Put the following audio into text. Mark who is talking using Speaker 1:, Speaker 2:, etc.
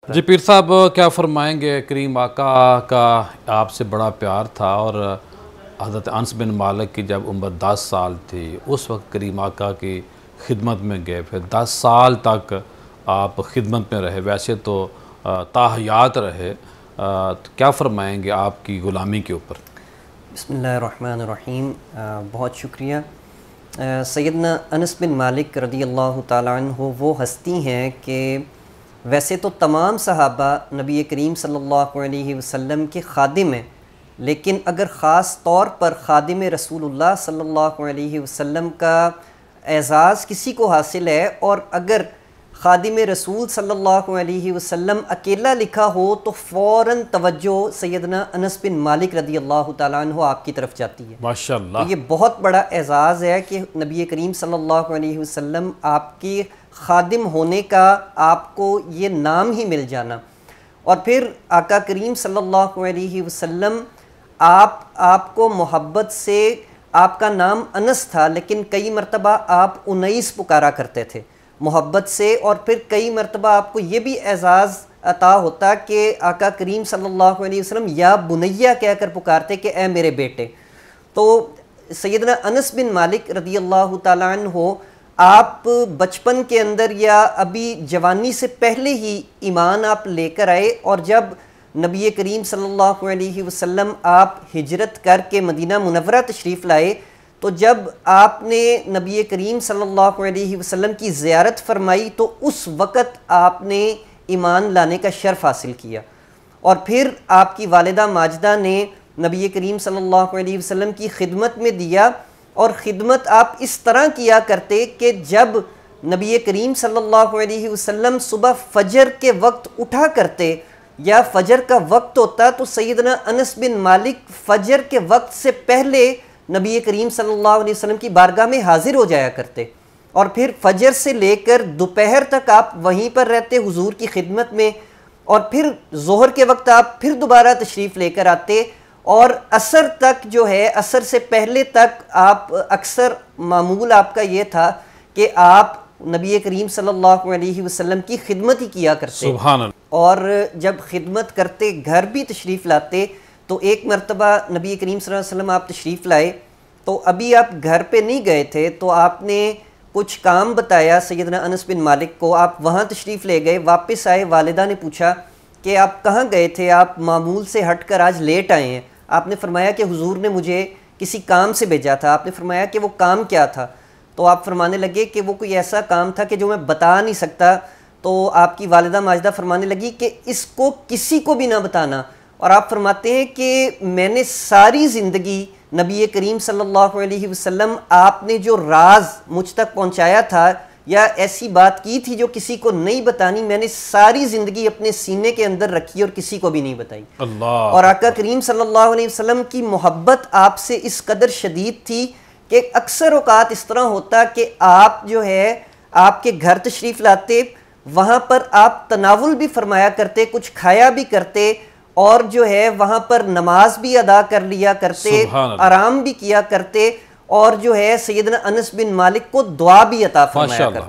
Speaker 1: جی پیر صاحب کیا فرمائیں گے؟ کریم آقا کا آپ سے بڑا پیار تھا، اور حضرت انس بن مالک کی جب عمر 10 سال تھی اس وقت کریم آقا کی خدمت میں گئے، پھر 10 سال تک آپ خدمت میں رہے، ویسے تو تاحیات رہے، تو کیا فرمائیں گے آپ کی غلامی کے اوپر؟
Speaker 2: بسم اللہ الرحمن الرحیم۔ بہت شکریہ۔ سیدنا انس بن مالک رضی اللہ تعالیٰ عنہ وہ ہستی ہیں کہ ویسے تو تمام صحابہ نبی کریم صلی اللہ علیہ وسلم کے خادم ہیں، لیکن اگر خاص طور پر خادم رسول اللہ صلی اللہ علیہ وسلم کا اعزاز کسی کو حاصل ہے، اور اگر خادم رسول صلی اللہ علیہ وسلم اکیلا لکھا ہو تو فوراً توجہ سیدنا انس بن مالک رضی اللہ تعالیٰ عنہ آپ کی طرف جاتی ہے۔
Speaker 1: ماشاءاللہ،
Speaker 2: تو یہ بہت بڑا اعزاز ہے کہ نبی کریم صلی اللہ علیہ وسلم آپ کی خادم ہونے کا آپ کو یہ نام ہی مل جانا، اور پھر آقا کریم صلی اللہ علیہ وسلم آپ کو محبت سے، آپ کا نام انس تھا لیکن کئی مرتبہ آپ انیس پکارا کرتے تھے محبت سے، اور پھر کئی مرتبہ آپ کو یہ بھی اعزاز عطا ہوتا کہ آقا کریم صلی اللہ علیہ وسلم یا بنیہ کہہ کر پکارتے کہ اے میرے بیٹے۔ تو سیدنا انس بن مالک رضی اللہ تعالیٰ عنہ آپ بچپن کے اندر یا ابھی جوانی سے پہلے ہی ایمان آپ لے کر آئے، اور جب نبی کریم صلی اللہ علیہ وسلم آپ ہجرت کر کے مدینہ منورہ تشریف لائے، تو جب آپ نے نبی کریم صلی اللہ علیہ وسلم کی زیارت فرمائی تو اس وقت آپ نے ایمان لانے کا شرف حاصل کیا، اور پھر آپ کی والدہ ماجدہ نے نبی کریم صلی اللہ علیہ وسلم کی خدمت میں دیا، اور خدمت آپ اس طرح کیا کرتے کہ جب نبی کریم صلی اللہ علیہ وسلم صبح فجر کے وقت اٹھا کرتے یا فجر کا وقت ہوتا تو سیدنا انس بن مالک فجر کے وقت سے پہلے نبی کریم صلی اللہ علیہ وسلم کی بارگاہ میں حاضر ہو جایا کرتے، اور پھر فجر سے لے کر دوپہر تک آپ وہیں پر رہتے حضور کی خدمت میں، اور پھر ظہر کے وقت آپ پھر دوبارہ تشریف لے کر آتے، اور عصر تک جو ہے، عصر سے پہلے تک آپ اکثر معمول آپ کا یہ تھا کہ آپ نبی کریم صلی اللہ علیہ وسلم کی خدمت ہی کیا کرتے۔
Speaker 1: سبحان اللہ۔
Speaker 2: اور جب خدمت کرتے گھر بھی تشریف لاتے، تو ایک مرتبہ نبی کریم صلی اللہ علیہ وسلم آپ تشریف لائے تو ابھی آپ گھر پہ نہیں گئے تھے، تو آپ نے کچھ کام بتایا سیدنا انس بن مالک کو، آپ وہاں تشریف لے گئے، واپس آئے، والدہ نے پوچھا کہ آپ کہاں گئے تھے، آپ معمول سے ہٹ کر آج لیٹ آئے ہیں۔ آپ نے فرمایا کہ حضور نے مجھے کسی کام سے بھیجا تھا۔ آپ نے فرمایا کہ وہ کام کیا تھا؟ تو آپ فرمانے لگے کہ وہ کوئی ایسا کام تھا کہ جو میں بتا نہیں سکتا۔ تو آپ کی والدہ ماجدہ فرمانے لگی کہ اس کو کسی کو بھی نہ بتانا، اور آپ فرماتے ہیں کہ میں نے ساری زندگی نبی کریم صلی اللہ علیہ وسلم آپ نے جو راز مجھ تک پہنچایا تھا یا ایسی بات کی تھی جو کسی کو نہیں بتانی، میں نے ساری زندگی اپنے سینے کے اندر رکھی اور کسی کو بھی نہیں بتائی۔
Speaker 1: اللہ۔
Speaker 2: اور آقا کریم صلی اللہ علیہ وسلم کی محبت آپ سے اس قدر شدید تھی کہ اکثر اوقات اس طرح ہوتا کہ آپ جو ہے آپ کے گھر تشریف لاتے، وہاں پر آپ تناول بھی فرمایا کرتے، کچھ کھایا بھی کرتے، اور جو ہے وہاں پر نماز بھی ادا کر لیا کرتے، آرام بھی کیا کرتے، اور جو ہے سیدنا انس بن مالک کو دعا بھی عطا فرمایا کرتے۔